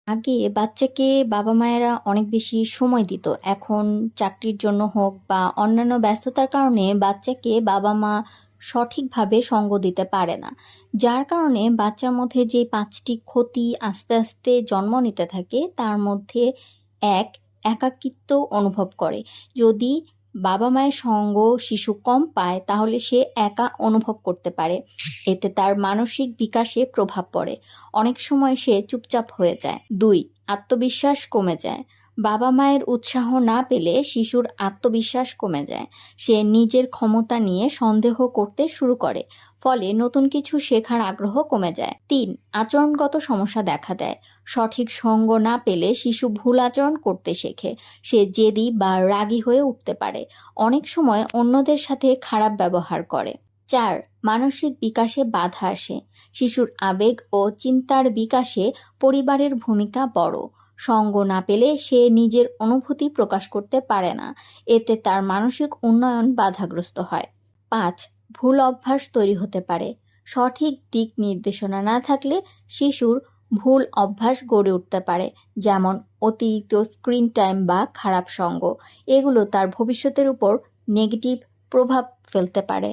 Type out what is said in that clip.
আগে বাচ্চাকে বাবা-মায়েরা অনেক বেশি সময় দিত। এখন চাকরির জন্য হোক বা অন্যান্য ব্যস্ততার কারণে বাচ্চাকে বাবা-মা সঠিকভাবে সঙ্গ দিতে পারে না। যার কারণে বাচ্চার মধ্যে যে ৫ টি ক্ষতি আস্তে, আস্তে জন্ম নিতে থাকে তার মধ্যে এক, একাকিত্ব অনুভব করে। যদি বাবা-মায়ের সঙ্গ শিশু কম পায় তাহলে সে একা অনুভব করতে পারে। এতে তার মানসিক বিকাশে প্রভাব পড়ে। অনেক সময় সে চুপচাপ হয়ে যায়। ২. আত্মবিশ্বাস কমে যায়। বাবা-মায়ের উৎসাহ না পেলে শিশুর আত্মবিশ্বাস কমে যায়। সে নিজের ক্ষমতা নিয়ে সন্দেহ করতে শুরু করে। ফলে নতুন কিছু শেখার আগ্রহ কমে যায়। ৩. আচরণগত সমস্যা দেখা দেয়। সঠিক সঙ্গ না পেলে শিশু ভুল আচরণ করতে শেখে। সে জেদি বা রাগী হয়ে উঠতে পারে। অনেক সময় অন্যদের সাথে খারাপ ব্যবহার করে। ৪. মানসিক বিকাশে বাধা আসে। শিশুর আবেগ ও চিন্তার বিকাশে পরিবারের ভূমিকা বড়। সঙ্গ না পেলে সে নিজের অনুভূতি প্রকাশ করতে পারে না। এতে তার মানসিক উন্নয়ন বাধাগ্রস্ত হয়। ৫. ভুল অভ্যাস তৈরি হতে পারে। সঠিক দিক নির্দেশনা না থাকলে শিশুর ভুল অভ্যাস গড়ে উঠতে পারে, যেমন অতিরিক্ত স্ক্রিন টাইম বা খারাপ সঙ্গ। এগুলো তার ভবিষ্যতের উপর নেগেটিভ প্রভাব ফেলতে পারে।